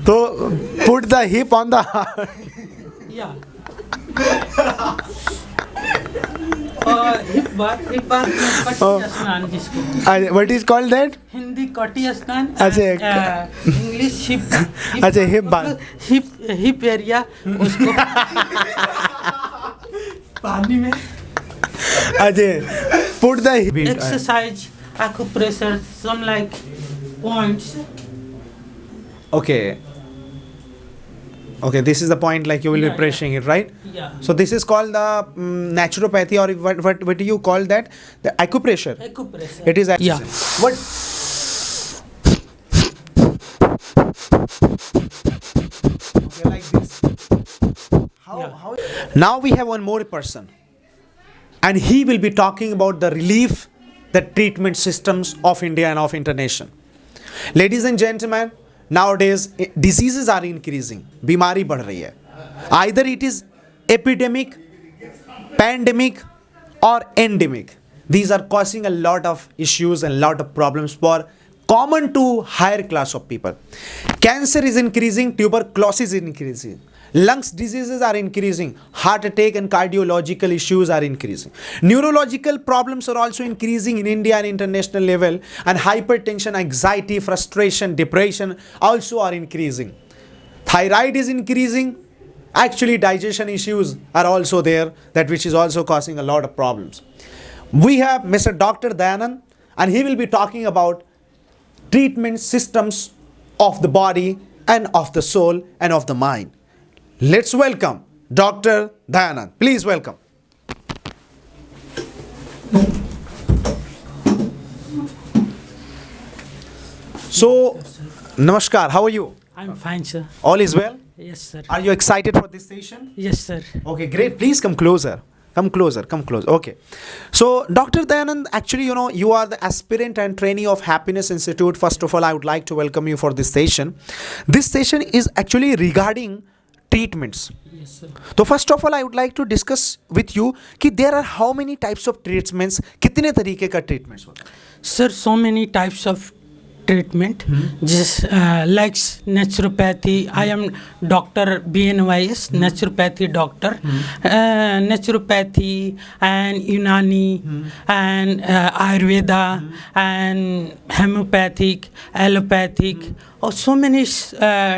तो put the hip on the heart. Yeah. Hip बार में कटी स्नान जिसको What is called that? Hindi kati स्नान, अच्छा, इंग्लिश हिप, अच्छा, हिप बार, हिप एरिया उसको पानी में अच्छा, put the hip. exercise, acupressure, some like points. Okay. Okay, this is the point, like you will be pressing it, right? Yeah. So this is called the naturopathy, or what do you call that? The acupressure. Acupressure. It is Yeah. What? Okay, like this. How? Now we have one more person, and he will be talking about the relief, the treatment systems of India and of international. Ladies and gentlemen, nowadays diseases are increasing. बीमारी बढ़ रही है. Either it is epidemic, pandemic, or endemic. These are causing a lot of issues and lot of problems for common to higher class of people. Cancer is increasing, tuberculosis is increasing, lungs diseases are increasing, heart attack and cardiological issues are increasing. Neurological problems are also increasing in India and international level, and hypertension, anxiety, frustration, depression also are increasing. Thyroid is increasing. Actually, digestion issues are also there, that which is also causing a lot of problems. We have Mr. Dr. Dayanand, and he will be talking about treatment systems of the body and of the soul and of the mind. Let's welcome Dr. Dayanand. Please welcome. So, Namaskar, how are you? I'm fine, sir. All is well? Yes, sir. Are you excited for this session? Yes, sir. Okay, great. Please come closer. Come closer. Okay. So, Dr. Dayanand, actually, you are the aspirant and trainee of Happiness Institute. First of all, I would like to welcome you for this session. This session is actually regarding treatments. Yes, sir. So, first of all, I would like to discuss with you that there are how many types of treatments, कितने तरीके का treatments होता है? Sir, so many types of treatment, just like naturopathy. I am Dr. BNYS, naturopathy doctor. Naturopathy and Unani and Ayurveda and homeopathic, allopathic, or so many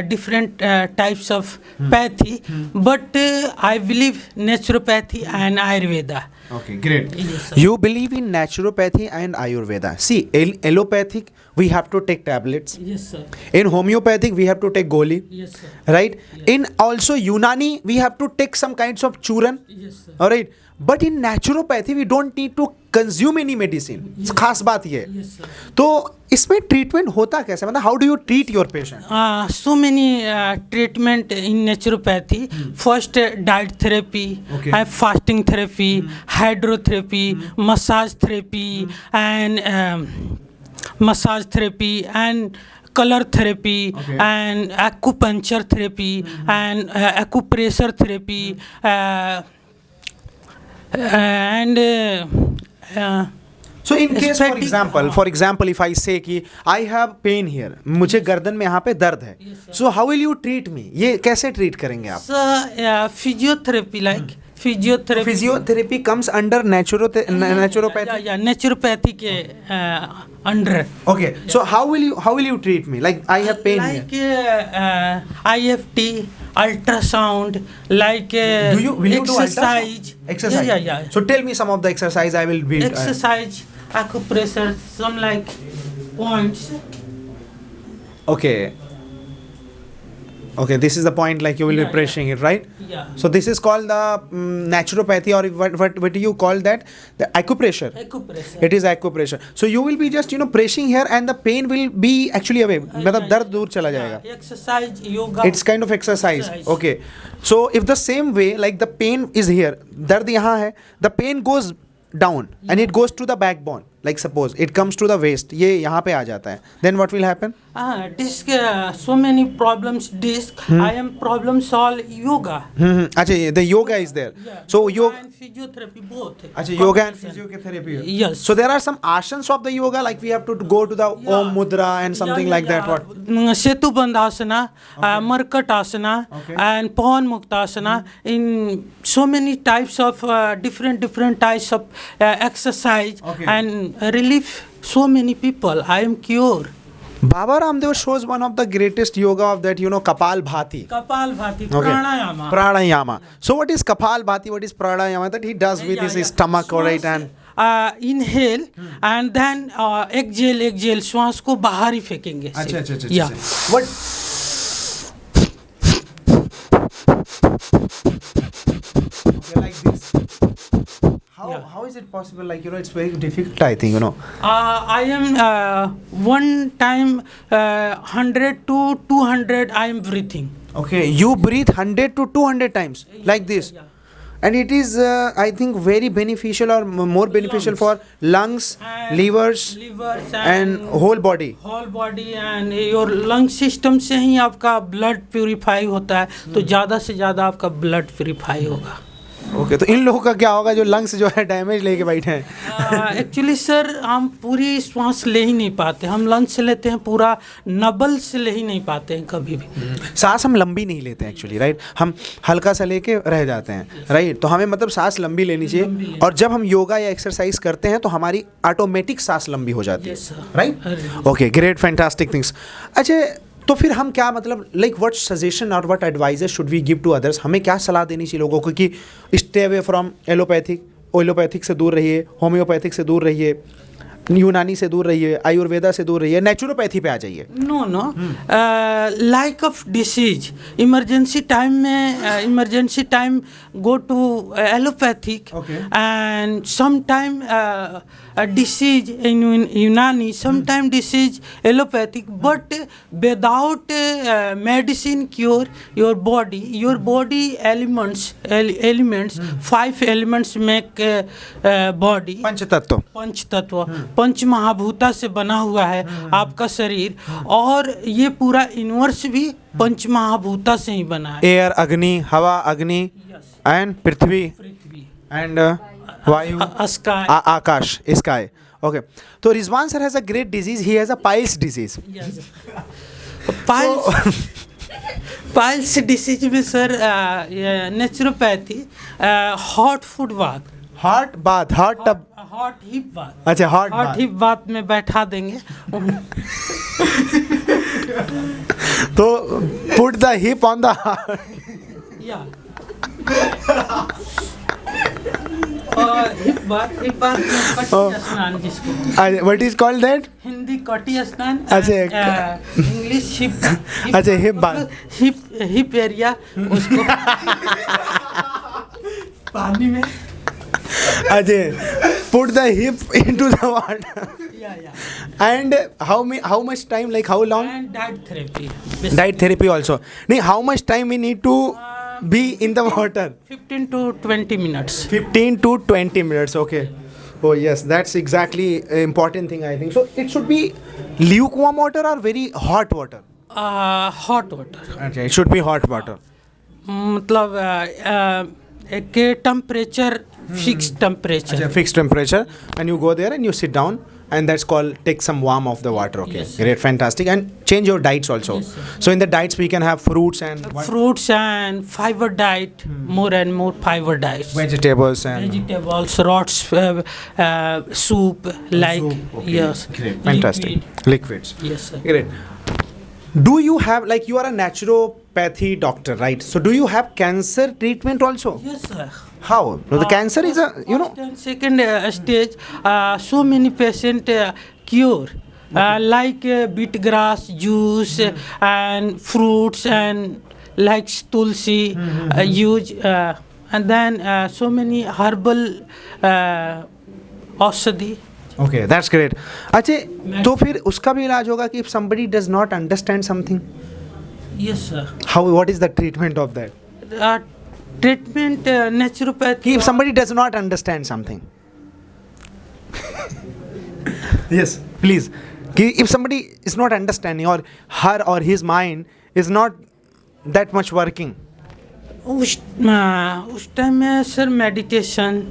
different types of pathy. But I believe naturopathy and Ayurveda. Okay, great. Yes, sir. You believe in naturopathy and Ayurveda. See, allopathic, we have to take tablets. Yes, sir. In homeopathic, we have to take goli. Yes, sir. Right? Yes. In also Unani, we have to take some kinds of churan. Yes, sir. Alright? But in naturopathy, we don't need to consume any medicine. Yes. खास बात ये है. Yes, sir. तो इसमें treatment होता कैसे, मतलब how do you treat your patient? So many treatment in naturopathy. First, diet therapy, Okay. fasting therapy, hydrotherapy, massage therapy, and massage therapy and color therapy, Okay. and acupuncture therapy, and acupressure therapy, and So in case, for aesthetic- example, if I say कि I have pain here, मुझे गर्दन में यहाँ पे दर्द है, Yes, sir. so how will you treat me? ये कैसे treat करेंगे आप? physiotherapy, like physiotherapy. Physiotherapy comes under naturopathy. Yeah, naturopathy के under. Okay, so how will you treat me? Like I have pain here. Like IFT, ultrasound, like Will you do exercise. Exercise. Yeah. So tell me some of the exercise I will be. Exercise, acupressure, some like points. Okay, this is the point, like you will be Yeah, pressing it, right? Yeah. So this is called the naturopathy, or what do you call that? The acupressure. Acupressure. It is acupressure. So you will be just pressing here, and the pain will be actually away. मतलब दर्द दूर चला जाएगा. Exercise, yoga. It's kind of exercise. Exercise. Okay. So if the same way, like the pain is here, दर्द यहाँ है, the pain goes down and it goes to the backbone. Like suppose it comes to the waist, ये यहाँ पे आ जाता है. Then what will happen? Disc, so many problems. Disc. I am problem solve yoga. अच्छा, the yoga is there. Yeah. So Yoga and physiotherapy both. अच्छा, yoga and Combination. physiotherapy. Yes. So there are some asanas of the yoga, like we have to go to the Om Mudra and something like that. What? Setu Bandhasana, Markatasana, Okay. and Pawan Muktasana. In so many types of different types of exercise Okay. and relief. So many people. I am cure. Baba Ramdev shows one of the greatest yoga of that, Kapal Bhati. Kapal Bhati, Okay. Pranayama. Pranayama. So what is Kapal Bhati? What is Pranayama? That he does with his stomach, right? And inhale and then exhale श्वास को बाहर ही फेंकेंगे अच्छा अच्छा अच्छा या what okay, like this. How is it possible? Like, it's very difficult, I think, I am one time 100 to 200 I am breathing. Okay, you breathe 100 to 200 times like this. Yeah. And it is, I think, very beneficial or more beneficial for lungs, And livers, and whole body. Whole body and your lung system से ही आपका blood purify होता है तो ज़्यादा से ज़्यादा आपका ब्लड प्यूरिफाई होगा. ओके, तो इन लोगों का क्या होगा जो लंग्स जो है डैमेज लेके बैठे हैं? एक्चुअली सर हम पूरी श्वास ले ही नहीं पाते. हम लंग से लेते हैं, पूरा नबल से ले ही नहीं पाते हैं कभी भी. सांस हम लंबी नहीं लेते हैं एक्चुअली, राइट? हम हल्का सा लेके रह जाते हैं, राइट? तो हमें मतलब सांस लंबी लेनी चाहिए. और जब हम योगा या एक्सरसाइज करते हैं तो हमारी ऑटोमेटिक सांस लंबी हो जाती है, Yes, sir. Right? Okay, great, fantastic things. अच्छा, तो फिर हम क्या मतलब लाइक व्हाट सजेशन और what advices should we give to others? हमें क्या सलाह देनी चाहिए लोगों को कि स्टे अवे फ्रॉम एलोपैथिक से दूर रहिए, होम्योपैथिक से दूर रहिए, यूनानी से दूर रहिए, आयुर्वेदा से दूर रहिए, नेचुरोपैथी पे आ जाइए? No like of disease emergency time में emergency time go to allopathic Okay. And some time disease in Unani, some time disease allopathic but without medicine cure your body elements 5 elements make body. Panch tattva. Panch महाभूता से बना हुआ है आपका शरीर और ये पूरा यूनिवर्स भी पंच महाभूता से ही बना है. Air, agni, hawa, agni, and prithvi, prithvi, and vayu, sky. Akash, sky. Okay, तो Rizwan sir has a great disease. He has a piles disease. Piles disease में sir naturopathy hot food bath, hot bath, hot tub, hot hip bath. अच्छा, hot hot bath. Hip bath में बैठा देंगे. तो put the hip on the या और hip bath में कटी स्नान जिसको what is called that? Hindi kati स्नान. अच्छा, इंग्लिश हिप. अच्छा, हिप बाथ. हिप एरिया उसको पानी में. अच्छा, put the hip into the water. And how much time, like how long? And diet therapy. Diet therapy also. Nee, how much time we need to be in the water? 15 to 20 minutes. 15 to 20 minutes. Okay. Oh yes, that's exactly an important thing, I think. So it should be lukewarm water or very hot water? Hot water. Okay, it should be hot water. मतलब एक temperature fix temperature. Okay, fixed temperature, and you go there and you sit down, and that's called take some warm of the water. Okay, Yes. great, fantastic. And change your diets also. Yes, sir. So in the diets we can have fruits and Fruits and fiber diet, more and more fiber diets. vegetables and Vegetables, rots, soup, like soup. Okay. yes. Great, fantastic. Liquid. Liquids. Yes, sir. Great. Do you have, like, you are a naturopathy doctor, right? So do you have cancer treatment also? Yes, sir. How? So the cancer is a, First and second stage. So many patient cure. Like beet grass juice and fruits and like tulsi use and then so many herbal औषधि. Okay, that's great. अच्छा, तो फिर उसका भी इलाज होगा कि if somebody does not understand something, Yes, sir. what is the treatment of that? Treatment naturopathy. If somebody does not understand something. Yes, please. कि if somebody is not understanding or her or his mind is not that much working. उस time में sir meditation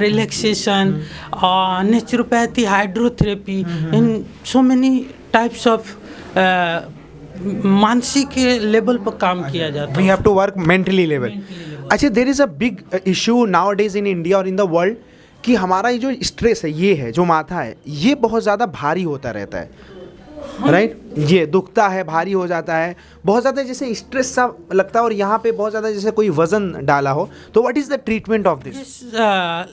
relaxation और naturopathy, hydrotherapy, in so many types of मानसिक level पर काम किया जाता है. We have to work mentally level. अच्छा, there is a big issue nowadays in India और in the world कि हमारा ये जो स्ट्रेस है, ये है जो माथा है, ये बहुत ज़्यादा भारी होता रहता है, राइट? ये दुखता है, भारी हो जाता है, बहुत ज़्यादा जैसे स्ट्रेस सा लगता है और यहाँ पे बहुत ज़्यादा जैसे कोई वजन डाला हो. तो what is the treatment of this?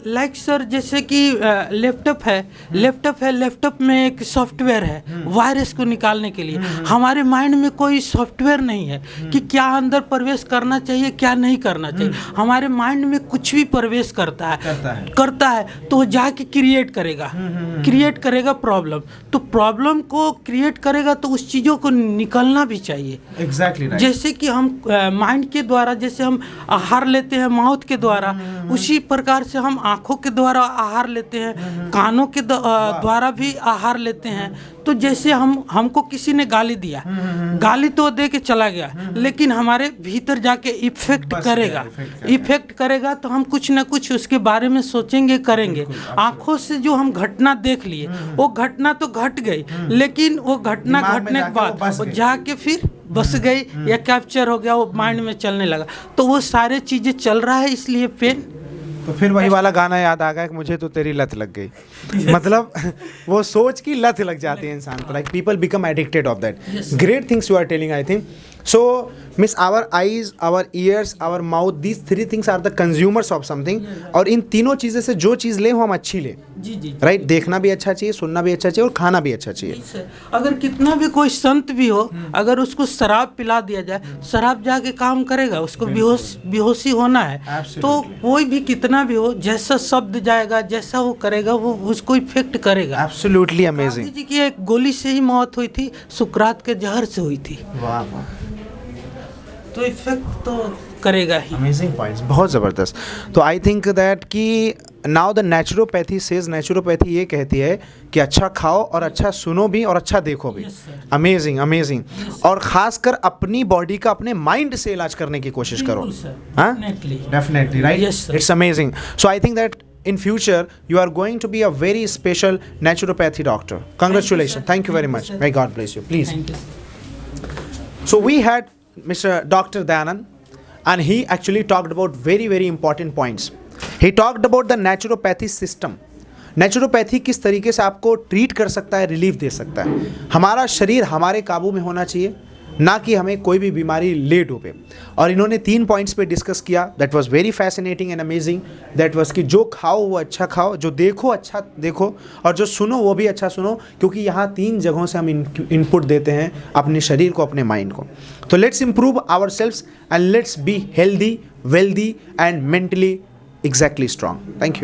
Like sir, जैसे कि लैपटॉप में एक सॉफ्टवेयर है वायरस को निकालने के लिए. हमारे माइंड में कोई सॉफ्टवेयर नहीं है कि क्या अंदर प्रवेश करना चाहिए, क्या नहीं करना चाहिए. हमारे माइंड में कुछ भी प्रवेश करता है तो जाके क्रिएट करेगा प्रॉब्लम. तो प्रॉब्लम को क्रिएट करेगा तो उस चीज़ों को निकलना भी चाहिए. Exactly right. जैसे कि हम माइंड के द्वारा जैसे हम आहार लेते हैं माउथ के द्वारा, उसी प्रकार से हम आँखों के द्वारा आहार लेते हैं, कानों के द्वारा भी आहार लेते हैं. तो जैसे हमको किसी ने गाली दिया, गाली तो दे के चला गया, लेकिन हमारे भीतर जाके इफेक्ट करेगा तो हम कुछ ना कुछ उसके बारे में सोचेंगे, करेंगे. आँखों से जो हम घटना देख लिए, वो घटना तो घट गई, लेकिन वो घटना घटने के बाद वो जाके फिर बस गई या कैप्चर हो गया, वो माइंड में चलने लगा. तो वो सारे चीज़ें चल रहा है, इसलिए पेन. तो फिर वही वाला गाना याद आ गया कि मुझे तो तेरी लत लग गई. मतलब वो सोच की लत लग जाती है इंसान को. Like people become addicted of that. Great things you are telling, I think. So means our eyes, our ears, our mouth, these 3 things are the consumers of something. और इन तीनों चीज़ें से जो चीज़ ले हम अच्छी ले, राइट? देखना भी अच्छा चाहिए, सुनना भी अच्छा चाहिए और खाना भी अच्छा चाहिए. अगर कितना भी कोई संत भी हो, अगर उसको शराब पिला दिया जाए, शराब जाके काम करेगा, उसको बेहोशी होना है. तो कोई भी कितना भी हो, जैसा शब्द जाएगा, जैसा वो करेगा, वो उसको इफेक्ट करेगा. Absolutely amazing. गांधी जी की एक गोली से ही मौत हुई थी, सुकरात के जहर से हुई थी. वाह. तो इफेक्ट तो करेगा ही. अमेजिंग पॉइंट्स, बहुत ज़बरदस्त. तो आई थिंक दैट कि now the naturopathy says, naturopathy ये कहती है कि अच्छा खाओ और अच्छा सुनो भी और अच्छा देखो भी. अमेजिंग. और ख़ासकर अपनी बॉडी का अपने माइंड से इलाज करने की कोशिश करो. हाँ, definitely right. It's amazing. So I think that in future you are going to be a very special naturopathy doctor. Congratulations. Thank you very much. May God bless you. Please. Thank you. So we had Mr. Dr. Dayanand, and he actually talked about very, very important points. He talked about the naturopathy system. Naturopathy किस तरीके से आपको treat कर सकता है, relief दे सकता है. हमारा शरीर हमारे काबू में होना चाहिए, ना कि हमें कोई भी बीमारी ले डूबे. और इन्होंने 3 पॉइंट्स पे डिस्कस किया. That was very fascinating and amazing. That was कि जो खाओ वो अच्छा खाओ, जो देखो अच्छा देखो, और जो सुनो वो भी अच्छा सुनो, क्योंकि यहाँ 3 जगहों से हम इनपुट देते हैं अपने शरीर को, अपने माइंड को. तो let's improve ourselves and let's be healthy, wealthy and mentally exactly strong. Thank you.